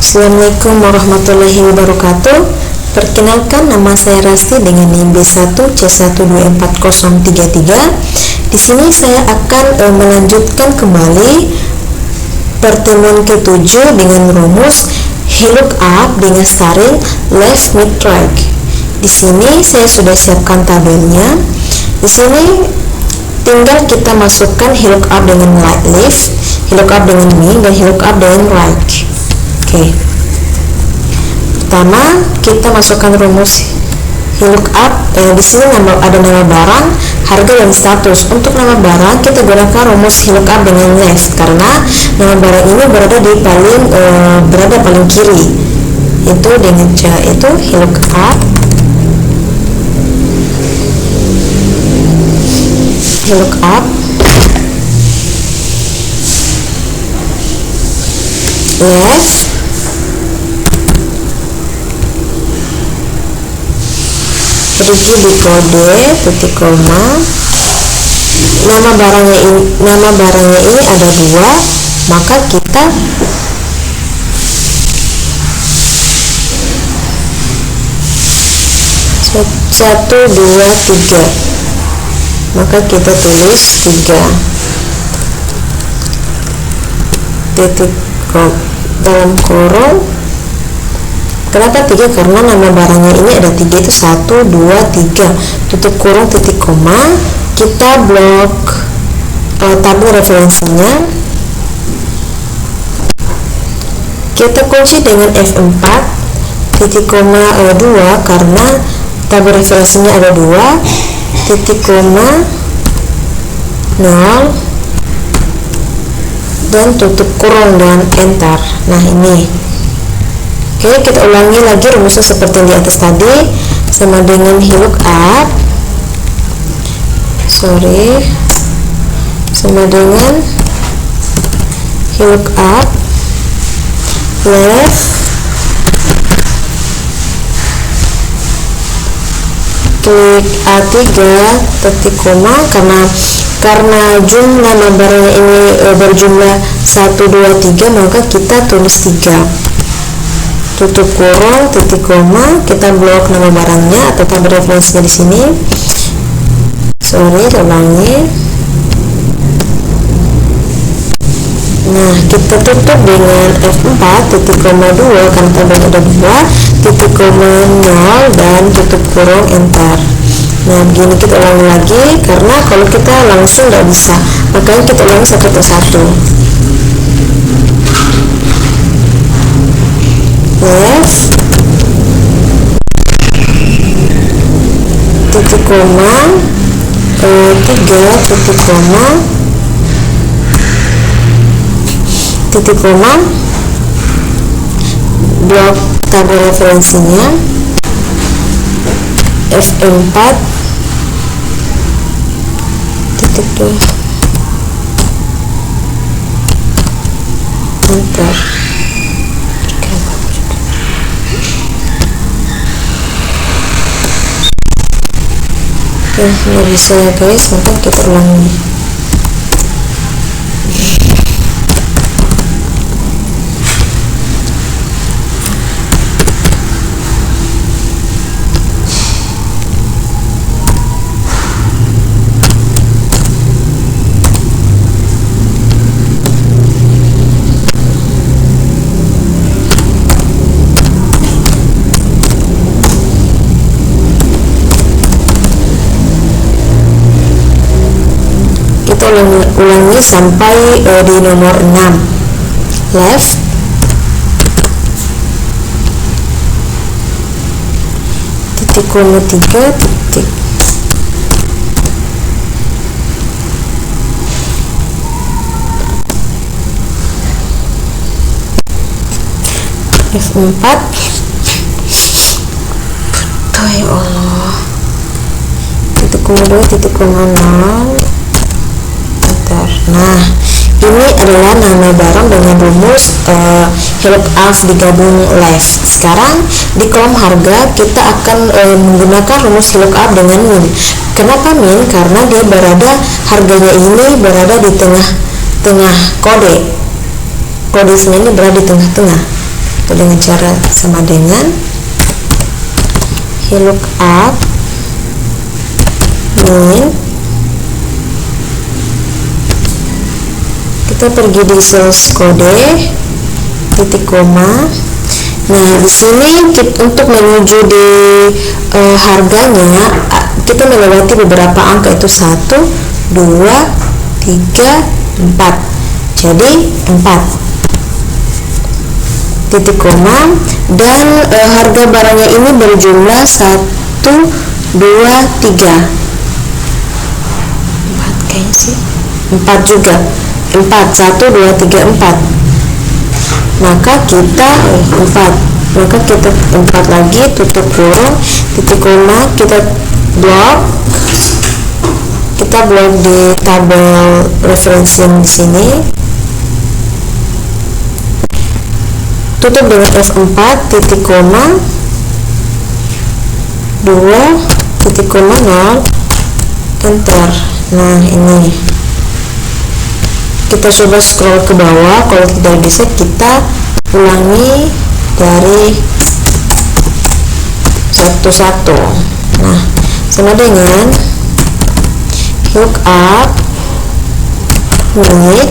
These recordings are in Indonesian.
Assalamualaikum warahmatullahi wabarakatuh. Perkenalkan, nama saya Rasti dengan NIM B1C124033. Di sini saya akan melanjutkan kembali pertemuan ke-7 dengan rumus VLOOKUP dengan string left mid right. Di sini saya sudah siapkan tabelnya. Di sini tinggal kita masukkan VLOOKUP dengan left, VLOOKUP dengan mid, dan VLOOKUP dengan right. Oke. Pertama, kita masukkan rumus VLOOKUP. Di sini ada nama barang, harga, dan status. Untuk nama barang kita gunakan rumus VLOOKUP dengan left karena nama barang ini berada paling kiri. Itu dengan cara itu VLOOKUP left pergi di kode titik koma. Nama barangnya ini ada dua, maka kita satu dua tiga, maka kita tulis 3 titik dalam kurung. Kenapa 3? Karena nama barangnya ini ada 3, itu 1, 2, 3 tutup kurung titik koma. Kita blok tabel referensinya, kita kunci dengan F4 titik koma 2 karena tabel referensinya ada 2 titik koma 0 dan tutup kurung dan enter. Nah ini. Oke, kita ulangi lagi rumusnya seperti yang di atas tadi, sama dengan VLOOKUP left klik A3 titik koma karena jumlah nama barangnya ini berjumlah 1, 2, 3, maka kita tulis 3 tutup kurung titik koma. Kita blok nama barangnya atau tabel referensinya di sini. Ulangi. Nah, kita tutup dengan F4 titik koma 2 karena tabelnya ada 2 titik koma 0 dan tutup kurung enter. Nah, begini kita ulangi lagi karena kalau kita langsung tidak bisa, makanya kita ulangi satu persatu. Left titik koma 3 titik koma blok tabel referensinya F4 titik 2 enter. Nggak bisa ya guys, maka kita ulangi. Ulangi sampai di nomor 6. Left titik koma 3 titik F4 ya Allah titik koma 2 titik koma 0. Nah, ini adalah nama barang dengan rumus VLOOKUP digabung left. Sekarang di kolom harga kita akan menggunakan rumus VLOOKUP dengan min. Kenapa min? Karena dia harganya ini berada di tengah-tengah kode. Kode ini berada di tengah-tengah. atau dengan cara sama dengan VLOOKUP min, kita pergi di sales kode, titik koma. Nah, di sini untuk menuju di harganya kita melewati beberapa angka, itu 1, 2, 3, 4. Jadi 4 titik koma, dan harga barangnya ini berjumlah 1, 2, 3, 4 kayaknya sih, 4 juga, 4, 1, 2, 3, 4. Maka kita 4 lagi, tutup kurung, titik koma, kita blok di tabel referensi di sini, tutup dengan F4, titik koma, 2, titik koma, 0, enter. Nah, ini kita coba scroll ke bawah. Kalau tidak bisa, kita ulangi dari satu-satu. Nah, sama dengan VLOOKUP min,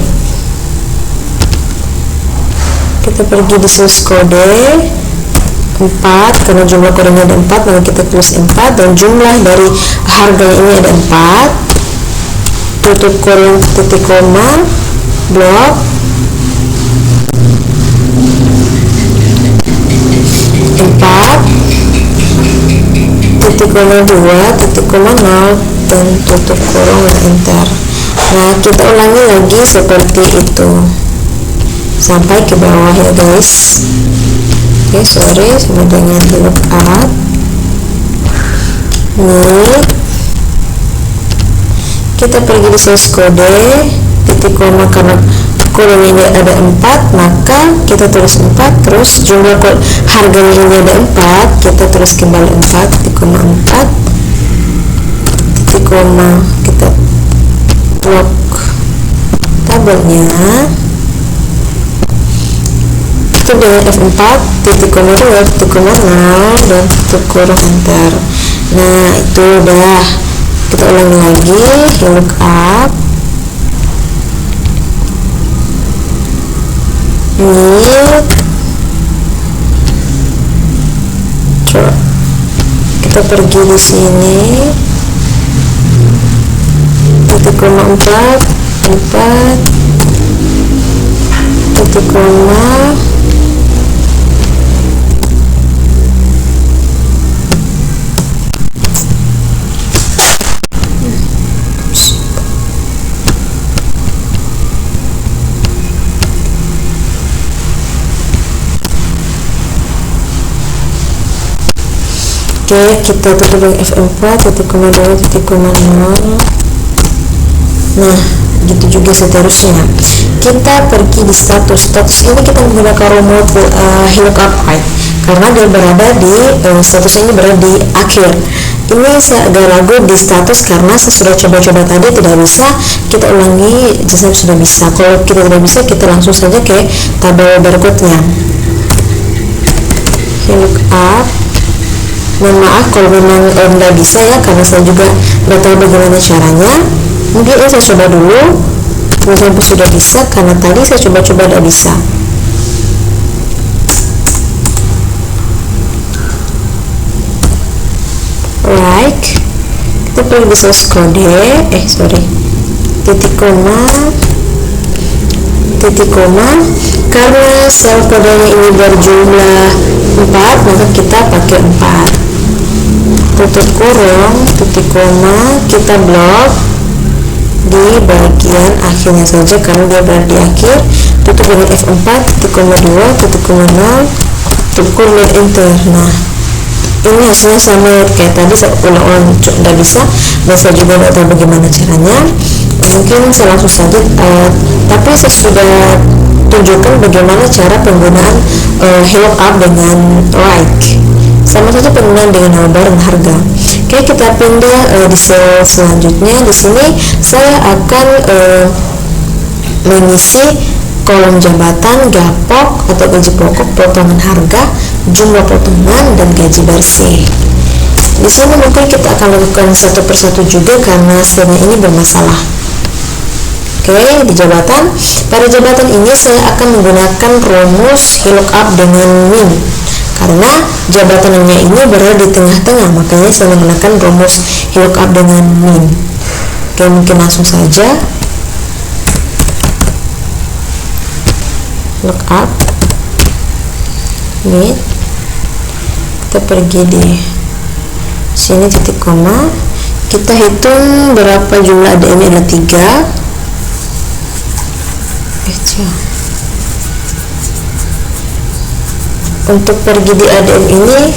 kita pergi di source kode 4, karena jumlah kodenya ada 4, maka kita tulis 4, dan jumlah dari harganya ini ada 4, tutup kurung, titik koma, blok, titik koma 2, titik koma 0, dan tutup kurung, enter. Nah, kita ulangi lagi seperti itu sampai ke bawah ya guys. Oke, sorry, sama dengan VLOOKUP min, kita pergi di source kode, titik koma, karena kurung ini ada 4, maka kita tulis 4, terus jumlah harganya ini ada 4, kita tulis kembali 4, titik koma 4, titik koma, kita blok tabelnya, tutup dengan F4, titik koma 2, titik koma 0, dan tutup kurung, enter. Nah, itu udah. Kita ulangi lagi, VLOOKUP min, kita pergi di sini, titik koma 4, titik koma, oke, kita tutup dengan F4, titik koma 2, titik koma 0. Nah, gitu juga seterusnya. Kita pergi di status ini, kita menggunakan remote VLOOKUP hide karena dia berada di status ini berada di akhir. Ini saya agak ragu di status karena saya sudah coba-coba tadi tidak bisa. Kita ulangi jika sudah bisa. Kalau kita tidak bisa, kita langsung saja ke tabel berikutnya. VLOOKUP. Mohon maaf kalau memang tidak bisa ya, karena saya juga tidak tahu bagaimana caranya. Mungkin saya coba dulu sampai sudah bisa, karena tadi saya coba-coba tidak bisa. Like, kita pergi di source kode, titik koma, karena sel kodenya ini berjumlah 4, maka kita pakai 4, tutup kurung, titik koma, kita blok di bagian akhirnya saja karena dia berada di akhir, tutup dengan F4, titik koma 2, titik koma 0, tutup kurung, enter. Nah, ini hasilnya sama kayak tadi, saya ulang-ulang tidak bisa, dan saya juga tidak tahu bagaimana caranya. Mungkin saya langsung saja, tapi saya sudah tunjukkan bagaimana cara penggunaan VLOOKUP dengan like, sama saja penggunaan dengan nama barang harga. Oke, kita pindah di sel selanjutnya. Di sini saya akan mengisi kolom jabatan, gapok atau gaji pokok, potongan harga, jumlah potongan, dan gaji bersih. Di sini mungkin kita akan lakukan satu persatu juga karena skema ini bermasalah. Oke, di jabatan, pada jabatan ini saya akan menggunakan rumus VLOOKUP dengan min karena jabatannya ini berada di tengah-tengah, makanya saya menggunakan rumus VLOOKUP dengan min. Oke, mungkin langsung saja VLOOKUP min, kita pergi di sini titik koma, kita hitung berapa jumlah ADM, ada 3. Untuk pergi di ADM ini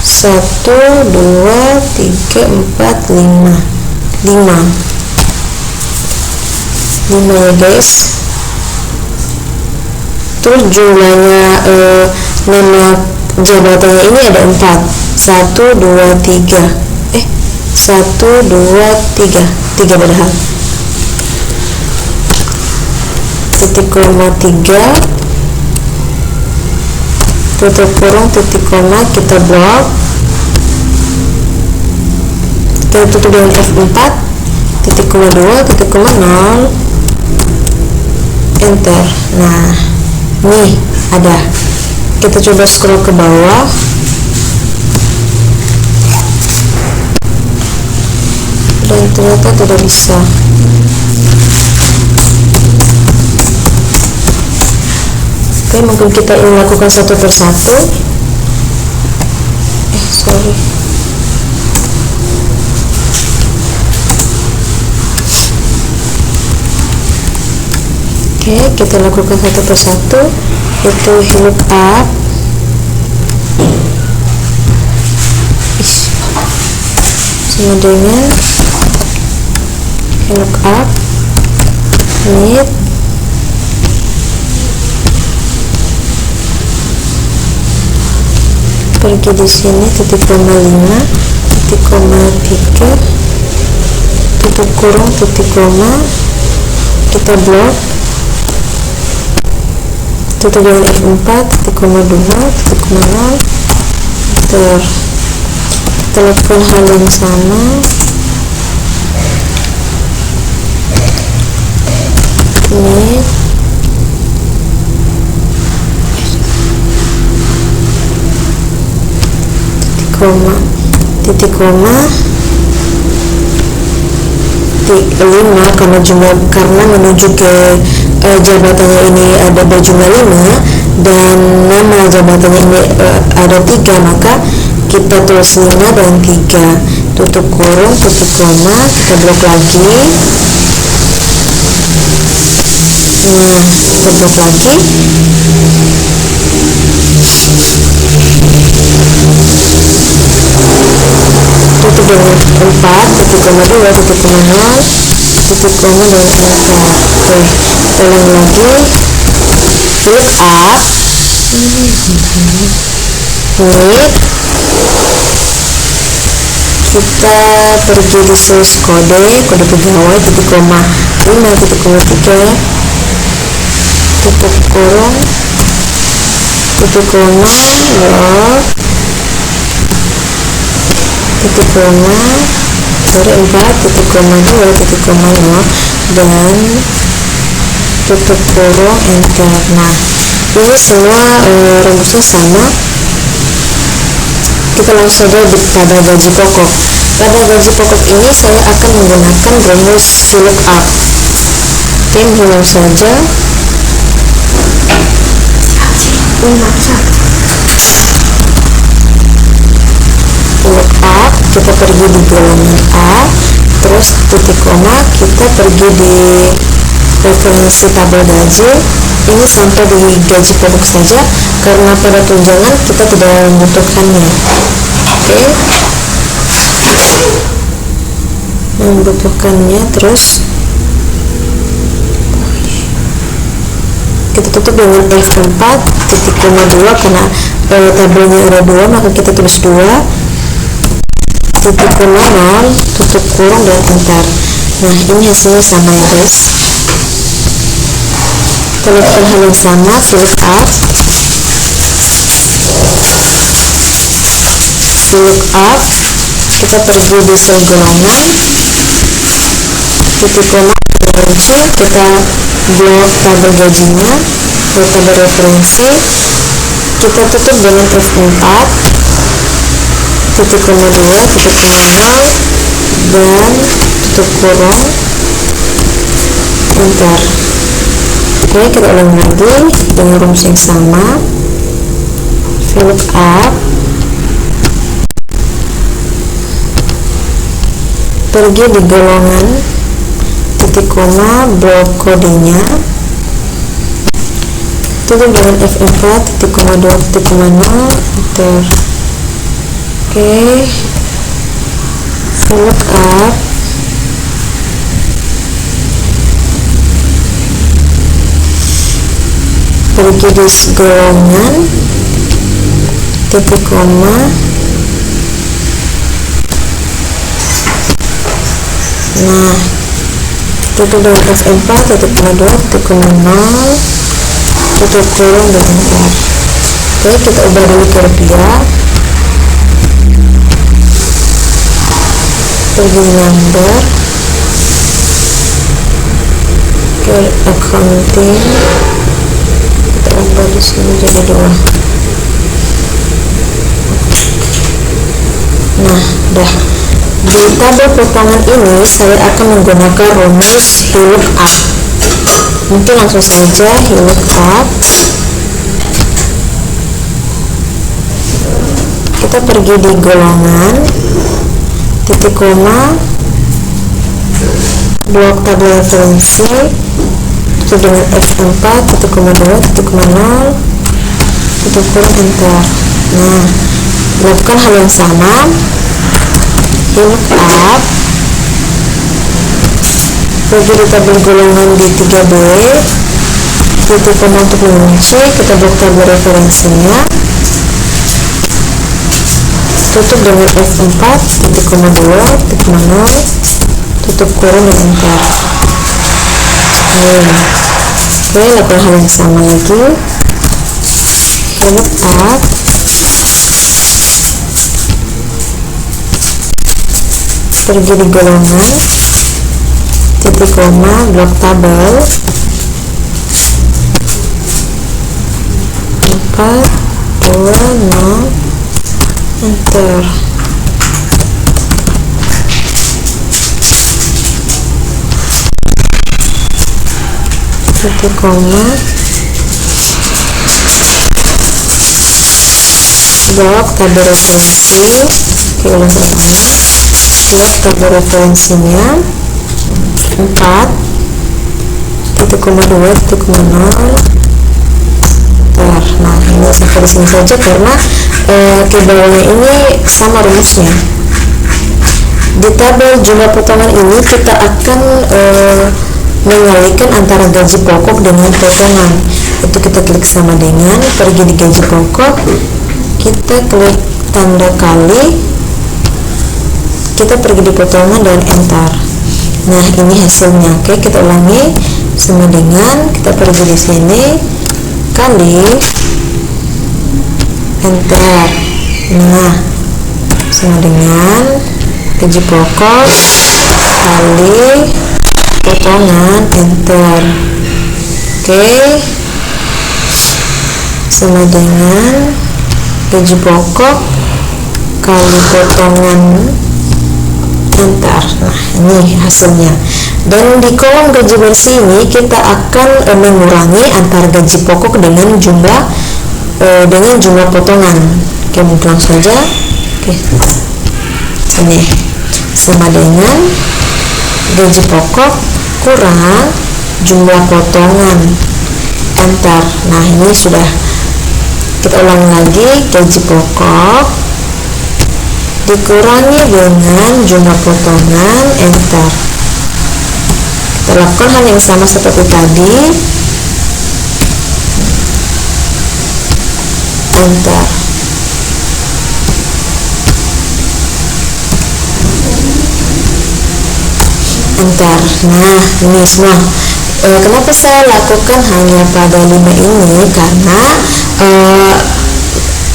1, 2, 3, 4, 5 ya guys. Terus jumlahnya nama jabatannya ini ada 4, 1, 2, 3 1, 2, 3 padahal titik koma 3 tutup kurung titik koma, kita blok, kita tutup dengan F4 titik koma 2 titik koma 0 enter. Nah nih ada, kita coba scroll ke bawah, dan ternyata tidak bisa. Oke, mungkin kita ingin lakukan satu persatu. Sorry. Oke, kita lakukan satu persatu, yaitu VLOOKUP sama dengan VLOOKUP need pergi di sini titik koma 5 titik koma 3 tutup kurung titik koma, kita blok, tutup dengan F4 titik koma 2 titik koma 0 enter. Kita lakukan hal yang sama, ini titik koma 5 karena menuju ke jabatannya ini ada berjumlah 5 dan nama jabatannya ini ada 3, maka kita tulis 5 dan 3, tutup kurung titik koma, kita blok lagi. Nah, kita blok lagi, tutup dengan 4 titik koma 2 titik koma 0 titik koma dan enter. Oke, ulang lagi, VLOOKUP need, kita pergi di source kode pegawai titik koma 5 titik koma 3 tutup kurung titik koma blok titik koma 4 titik koma 2 titik koma 0 dan tutup kurung enter. Nah, ini semua rumusnya sama. Kita langsung saja pada gaji pokok. Pada gaji pokok ini saya akan menggunakan rumus VLOOKUP. Oke, mulai saja. VLOOKUP, kita pergi di golongan A, terus titik koma, kita pergi di referensi tabel gaji. Ini sampai di gaji pokok saja karena pada tunjangan kita tidak membutuhkannya. Oke, membutuhkannya, terus kita tutup dengan F4 titik koma 2 karena tabelnya ada 2, maka kita tulis 2 titik koma 0 tutup kurung dan enter. Nah, ini hasilnya sama ya guys. kita lakukan hal yang sama, VLOOKUP. Kita pergi di sel golongan, titik koma, kunci, kita blok tabel gajinya, blok tabel referensi, kita tutup dengan F4, titik koma 2, titik koma 0, dan tutup kurung, enter. Oke, kita ulang lagi dengan rumus yang sama, VLOOKUP, pergi di golongan, titik koma, blok kodenya, tutup dengan F4, titik koma 2, titik koma 0, enter. Oke, VLOOKUP, pergi di golongan, titik koma, nah tutup dengan F4, titik koma 2, titik koma 0, tutup kurung dan enter. Oke, kita ubah dulu ke rupiah, pergi number, ke accounting, kita ubah di sini jadi 2. Nah, udah. Di tabel potongan ini saya akan menggunakan rumus VLOOKUP. Mungkin langsung saja VLOOKUP. Kita pergi di golongan, titik koma, blok tabel referensi, tutup dengan F4, titik koma 2, titik koma 0, tutup kurung, enter. Nah, lakukan hal yang sama, VLOOKUP, pergi di tabel golongan di 3B, titik koma untuk mengunci, kita blok tabel referensinya, tutup dengan F4, titik koma 2, titik koma 0, tutup kurung dan enter. Oke, lakukan hal yang sama lagi, VLOOKUP, pergi di golongan, titik koma, blok tabel 4, 2, 0, enter. Titik koma, blok tabel referensi, oke, ulang lagi, blok tabel referensinya 4, titik koma 2, titik koma 0, enter. Nah, ini sampai di sini saja karena ke bawahnya ini sama rumusnya. Di tabel jumlah potongan ini kita akan mengalihkan antara gaji pokok dengan potongan. Itu kita klik sama dengan, pergi di gaji pokok, kita klik tanda kali, kita pergi di potongan dan enter. Nah, ini hasilnya. Oke, kita ulangi sama dengan, kita pergi di sini, kali, enter. Nah, sama dengan gaji pokok kali potongan, enter. Oke, sama dengan gaji pokok kali potongan, enter. Nah, ini hasilnya. Dan di kolom gaji bersih ini kita akan mengurangi antara gaji pokok dengan jumlah potongan. Oke, mungkin langsung saja. Oke, ini sama dengan gaji pokok kurang jumlah potongan, enter. Nah, ini sudah. Kita ulang lagi, gaji pokok dikurangi dengan jumlah potongan, enter. Kita lakukan hal yang sama seperti tadi, enter. Enter. Nah, ini semua Kenapa saya lakukan hanya pada 5 ini?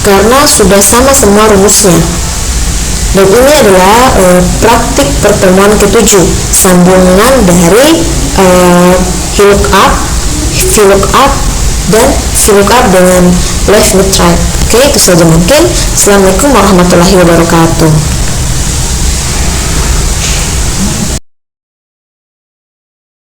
Karena sudah sama semua rumusnya. Dan ini adalah praktik pertemuan ketujuh, sambungan dari VLOOKUP, VLOOKUP, dan VLOOKUP dengan left mid right. Oke, itu saja mungkin. Assalamualaikum warahmatullahi wabarakatuh.